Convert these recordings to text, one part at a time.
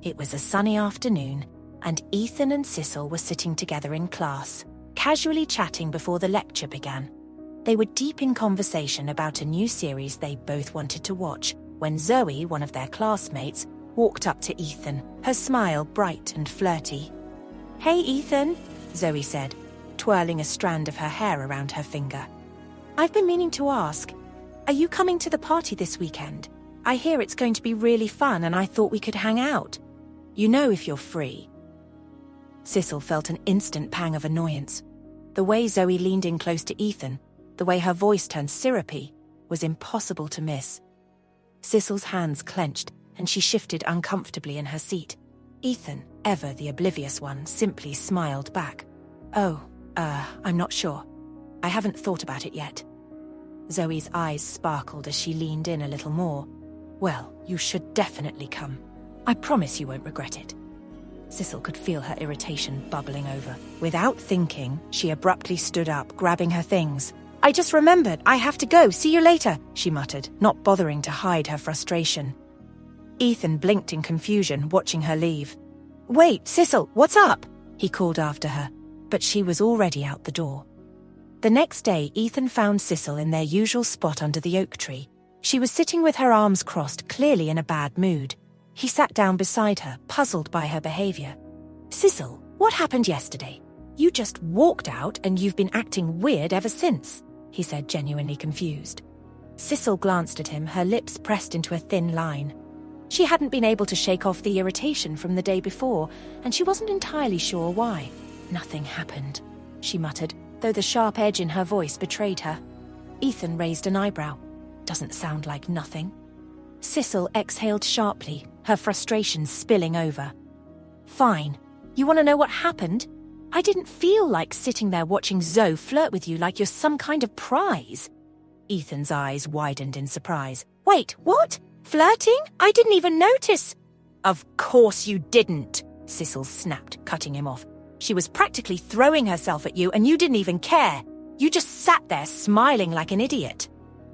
It was a sunny afternoon, and Ethan and Sicil were sitting together in class, casually chatting before the lecture began. They were deep in conversation about a new series they both wanted to watch when Zoe, one of their classmates, walked up to Ethan, her smile bright and flirty. "Hey, Ethan," Zoe said, twirling a strand of her hair around her finger. "I've been meaning to ask, are you coming to the party this weekend? I hear it's going to be really fun and I thought we could hang out. You know if you're free." Sicil felt an instant pang of annoyance. The way Zoe leaned in close to Ethan, the way her voice turned syrupy, was impossible to miss. Sicil's hands clenched and she shifted uncomfortably in her seat. Ethan, ever the oblivious one, simply smiled back. "Oh, I'm not sure. I haven't thought about it yet." Zoe's eyes sparkled as she leaned in a little more. "Well, you should definitely come. I promise you won't regret it." Sicil could feel her irritation bubbling over. Without thinking, she abruptly stood up, grabbing her things. "I just remembered, I have to go, see you later," she muttered, not bothering to hide her frustration. Ethan blinked in confusion, watching her leave. "Wait, Sicil, what's up?" he called after her, but she was already out the door. The next day, Ethan found Sicil in their usual spot under the oak tree. She was sitting with her arms crossed, clearly in a bad mood. He sat down beside her, puzzled by her behavior. "Sicil, what happened yesterday? You just walked out and you've been acting weird ever since," he said, genuinely confused. Sicil glanced at him, her lips pressed into a thin line. She hadn't been able to shake off the irritation from the day before, and she wasn't entirely sure why. "Nothing happened," she muttered, though the sharp edge in her voice betrayed her. Ethan raised an eyebrow. "Doesn't sound like nothing." Sicil exhaled sharply, her frustration spilling over. "Fine. You want to know what happened? I didn't feel like sitting there watching Zoe flirt with you like you're some kind of prize." Ethan's eyes widened in surprise. "Wait, what? Flirting? I didn't even notice." "Of course you didn't," Sicil snapped, cutting him off. "She was practically throwing herself at you and you didn't even care. You just sat there smiling like an idiot."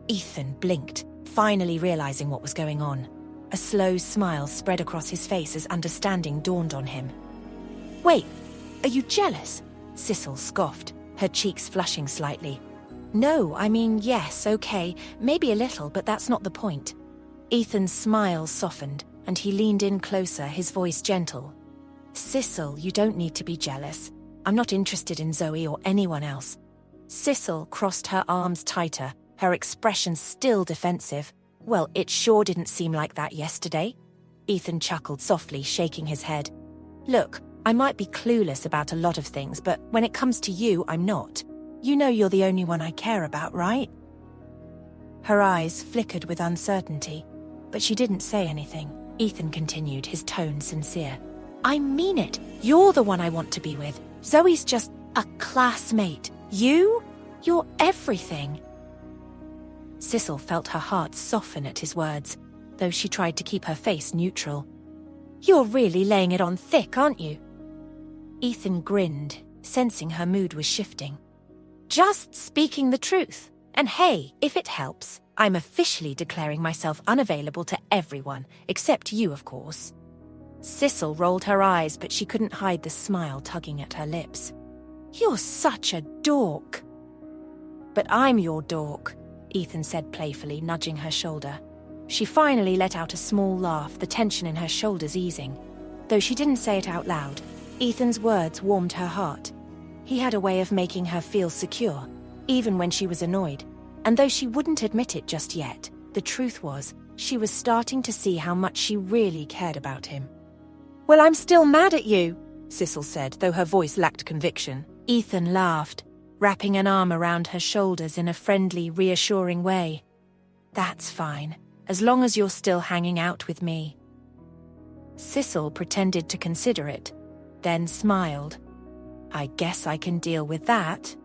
Ethan blinked, finally realizing what was going on. A slow smile spread across his face as understanding dawned on him. "Wait, are you jealous?" Sicil scoffed, her cheeks flushing slightly. "No, I mean, yes, okay, maybe a little, but that's not the point." Ethan's smile softened, and he leaned in closer, his voice gentle. "Sicil, you don't need to be jealous. I'm not interested in Zoe or anyone else." Sicil crossed her arms tighter, her expression still defensive. "Well, it sure didn't seem like that yesterday." Ethan chuckled softly, shaking his head. "Look, I might be clueless about a lot of things, but when it comes to you, I'm not. You know you're the only one I care about, right?" Her eyes flickered with uncertainty, but she didn't say anything. Ethan continued, his tone sincere. "I mean it. You're the one I want to be with. Zoe's just a classmate. You're everything." Sicil felt her heart soften at his words, though she tried to keep her face neutral. "You're really laying it on thick, aren't you?" Ethan grinned, sensing her mood was shifting. "Just speaking the truth. And hey, if it helps, I'm officially declaring myself unavailable to everyone, except you, of course." Sicil rolled her eyes, but she couldn't hide the smile tugging at her lips. "You're such a dork." "But I'm your dork," Ethan said playfully, nudging her shoulder. She finally let out a small laugh, the tension in her shoulders easing. Though she didn't say it out loud, Ethan's words warmed her heart. He had a way of making her feel secure, even when she was annoyed. And though she wouldn't admit it just yet, the truth was, she was starting to see how much she really cared about him. "Well, I'm still mad at you," Sicil said, though her voice lacked conviction. Ethan laughed, wrapping an arm around her shoulders in a friendly, reassuring way. "That's fine, as long as you're still hanging out with me." Sicil pretended to consider it, then smiled. "I guess I can deal with that."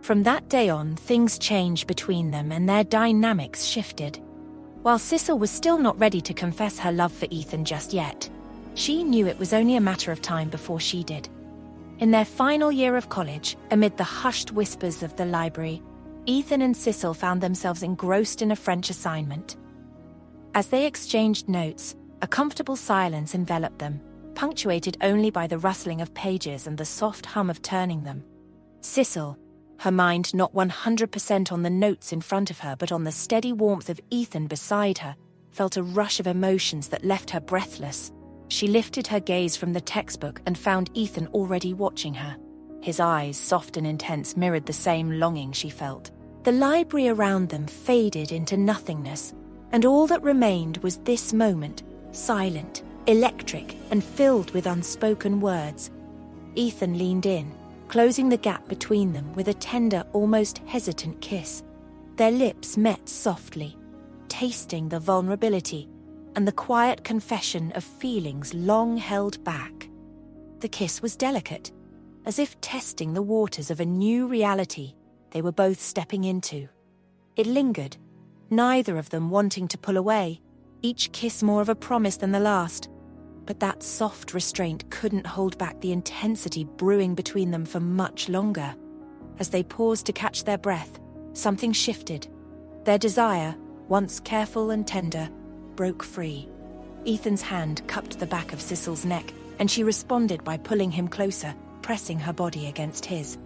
From that day on, things changed between them and their dynamics shifted. While Sicil was still not ready to confess her love for Ethan just yet, she knew it was only a matter of time before she did. In their final year of college, amid the hushed whispers of the library, Ethan and Sicil found themselves engrossed in a French assignment. As they exchanged notes, a A comfortable silence enveloped them, punctuated only by the rustling of pages and the soft hum of turning them. Sicil, her mind not 100% on the notes in front of her but on the steady warmth of Ethan beside her, felt a rush of emotions that left her breathless. She lifted her gaze from the textbook and found Ethan already watching her. His eyes, soft and intense, mirrored the same longing she felt. The library around them faded into nothingness, and all that remained was this moment, silent, electric, and filled with unspoken words. Ethan leaned in, closing the gap between them with a tender, almost hesitant kiss. Their lips met softly, tasting the vulnerability and the quiet confession of feelings long held back. The kiss was delicate, as if testing the waters of a new reality they were both stepping into. It lingered, neither of them wanting to pull away, each kiss more of a promise than the last. But that soft restraint couldn't hold back the intensity brewing between them for much longer. As they paused to catch their breath, something shifted. Their desire, once careful and tender, broke free. Ethan's hand cupped the back of Sicil's neck, and she responded by pulling him closer, pressing her body against his.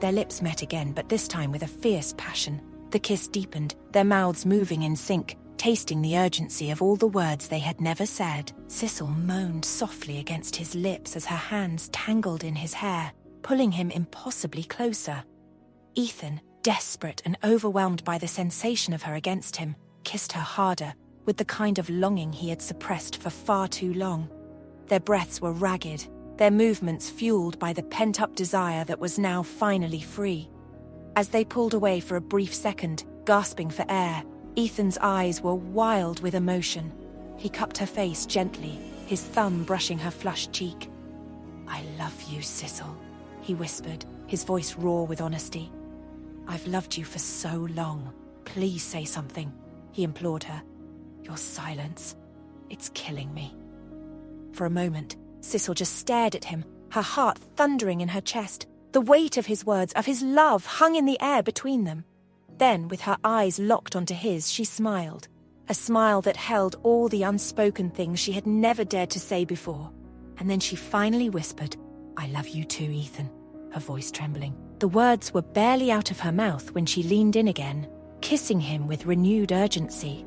Their lips met again, but this time with a fierce passion. The kiss deepened, their mouths moving in sync, tasting the urgency of all the words they had never said. Sicil moaned softly against his lips as her hands tangled in his hair, pulling him impossibly closer. Ethan, desperate and overwhelmed by the sensation of her against him, kissed her harder, with the kind of longing he had suppressed for far too long. Their breaths were ragged, their movements fueled by the pent-up desire that was now finally free. As they pulled away for a brief second, gasping for air, Ethan's eyes were wild with emotion. He cupped her face gently, his thumb brushing her flushed cheek. "I love you, Sicil," he whispered, his voice raw with honesty. "I've loved you for so long. Please say something," he implored her. "Your silence, it's killing me." For a moment, Sicil just stared at him, her heart thundering in her chest. The weight of his words, of his love, hung in the air between them. Then, with her eyes locked onto his, she smiled. A smile that held all the unspoken things she had never dared to say before. And then she finally whispered, "I love you too, Ethan," her voice trembling. The words were barely out of her mouth when she leaned in again, kissing him with renewed urgency.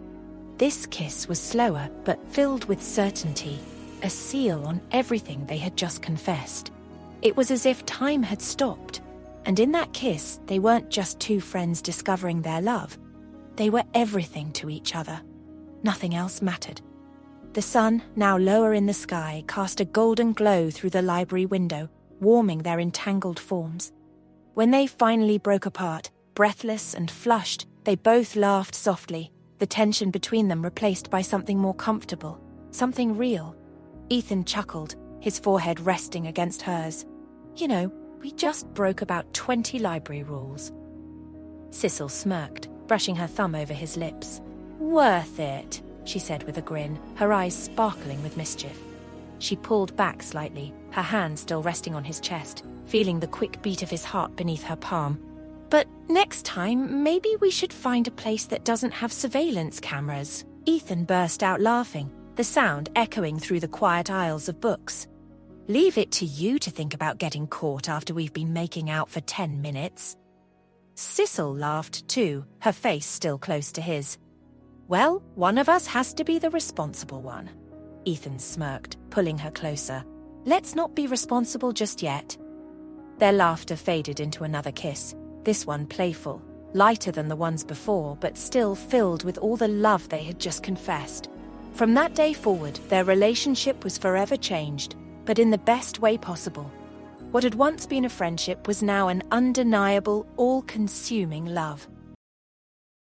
This kiss was slower, but filled with certainty, a seal on everything they had just confessed. It was as if time had stopped, and in that kiss, they weren't just two friends discovering their love. They were everything to each other. Nothing else mattered. The sun, now lower in the sky, cast a golden glow through the library window, warming their entangled forms. When they finally broke apart, breathless and flushed, they both laughed softly, the tension between them replaced by something more comfortable, something real. Ethan chuckled, his forehead resting against hers. "You know, we just broke about 20 library rules." Sicil smirked, brushing her thumb over his lips. "Worth it," she said with a grin, her eyes sparkling with mischief. She pulled back slightly, her hand still resting on his chest, feeling the quick beat of his heart beneath her palm. "But next time, maybe we should find a place that doesn't have surveillance cameras." Ethan burst out laughing, the sound echoing through the quiet aisles of books. "Leave it to you to think about getting caught after we've been making out for 10 minutes. Sicil laughed too, her face still close to his. "Well, one of us has to be the responsible one." Ethan smirked, pulling her closer. "Let's not be responsible just yet." Their laughter faded into another kiss, this one playful, lighter than the ones before, but still filled with all the love they had just confessed. From that day forward, their relationship was forever changed, but in the best way possible. What had once been a friendship was now an undeniable, all-consuming love.